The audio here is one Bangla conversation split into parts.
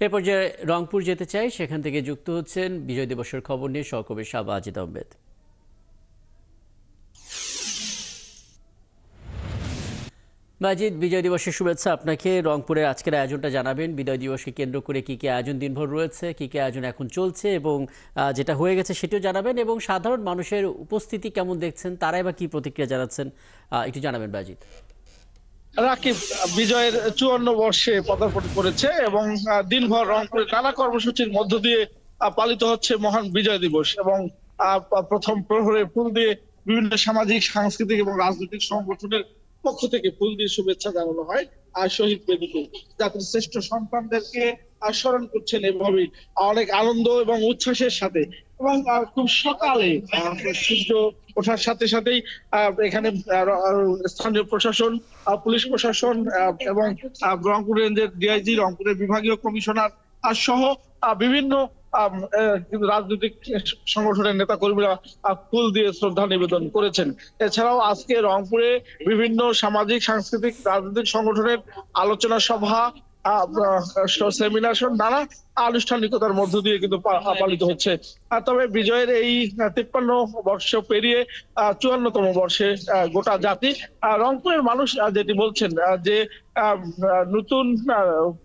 এ পর্যায়ে রংপুর যেতে চাই, সেখান থেকে যুক্ত হচ্ছেন বিজয় দিবসের খবর নিয়ে সহকর্মী শাহবাজিদ আহমেদ। বাজিদ, বিজয় দিবসের শুভেচ্ছা আপনাকে। রংপুরের আজকের আয়োজনটা জানাবেন। বিজয় দিবসকে কেন্দ্র করে কি কি আয়োজন দিনভর রয়েছে, কি কি আয়োজন এখন চলছে এবং যেটা হয়ে গেছে সেটিও জানাবেন, এবং সাধারণ মানুষের উপস্থিতি কেমন দেখছেন, তারাই বা কি প্রতিক্রিয়া জানাচ্ছেন, একটু জানাবেন বাজিদ। রাকিব বিজয়ের 54 বর্ষে পদার্পণ করেছে এবং দিনভর রংপুরে নানা কর্মসূচির মধ্য দিয়ে পালিত হচ্ছে মহান বিজয় দিবস। এবং প্রথম প্রহরে ফুল দিয়ে বিভিন্ন সামাজিক, সাংস্কৃতিক এবং রাজনৈতিক সংগঠনের পক্ষ থেকে ফুল দিয়ে শুভেচ্ছা জানানো হয়। আর শহীদ বেদিতে জাতির শ্রেষ্ঠ সন্তানদেরকে স্মরণ করছেন এভাবেই অনেক আনন্দ এবং উচ্ছ্বাসের সাথে। এবং খুব সকালে সূর্য ওঠার সাথে সাথেই এখানে স্থানীয় প্রশাসন, পুলিশ প্রশাসন এবং রংপুর রেঞ্জের ডিআইজি, রংপুরের বিভাগীয় কমিশনার সহ বিভিন্ন রাজনৈতিক সংগঠনের নেতা কর্মীরা ফুল দিয়ে শ্রদ্ধা নিবেদন করেছেন। এছাড়াও আজকে রংপুরে বিভিন্ন সামাজিক, সাংস্কৃতিক, রাজনৈতিক সংগঠনের আলোচনা সভা, সেমিনার সহ নানা আনুষ্ঠানিকতার মধ্য দিয়ে কিন্তু পালিত হচ্ছে। তবে বিজয়ের এই 53 বর্ষ পেরিয়ে 54তম বর্ষে গোটা জাতি, রংপুরের মানুষ যেটি বলছেন যে নতুন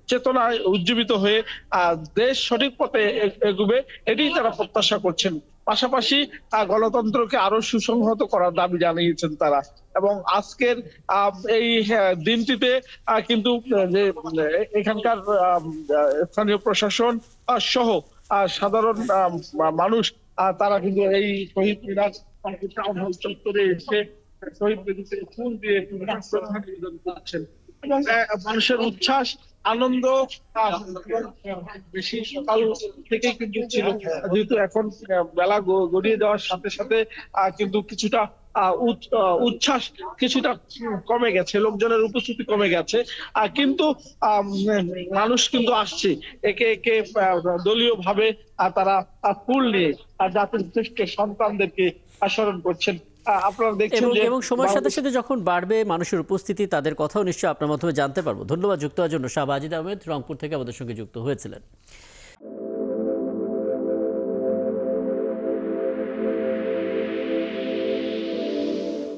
চেতনায় উজ্জীবিত হয়ে দেশ সঠিক পথে এগুবে, এটি তারা প্রত্যাশা করছেন। পাশাপাশি গণতন্ত্রকে আরো সুসংহত করার দাবি জানিয়েছেন তারা। এবং আজকের এই দিনটিতে কিন্তু যে এখানকার স্থানীয় প্রশাসন সহ সাধারণ মানুষ, তারা কিন্তু এই শহীদ মিনার টাউন হল চত্বরে এসে শহীদ বেদিতে ফুল দিয়ে শ্রদ্ধা নিবেদন করছেন। এবং মানুষের উচ্ছ্বাস, আনন্দ বেশি সকাল থেকে কিন্তু ছিল, যেহেতু এখন বেলা গড়িয়ে যাওয়ার সাথে সাথে কিন্তু কিছুটা উচ্ছ্বাস কিছুটা কমে গেছে, লোকজনের উপস্থিতি কমে গেছে। কিন্তু মানুষ কিন্তু আসছে একে একে দলীয় ভাবে তারা ফুল নিয়ে জাতির শ্রেষ্ঠ সন্তানদেরকে স্মরণ করছেন। আপনারা দেখছেন এবং যে এবং সময়ের সাথে সাথে যখন বাড়বে মানুষের উপস্থিতি, তাদের কথাও নিশ্চয়ই আপনার মাধ্যমে জানতে পারবো। ধন্যবাদ যুক্ত হওয়ার জন্য শাহবাজিদ আহমেদ, রংপুর থেকে আমাদের সঙ্গে যুক্ত হয়েছিলেন।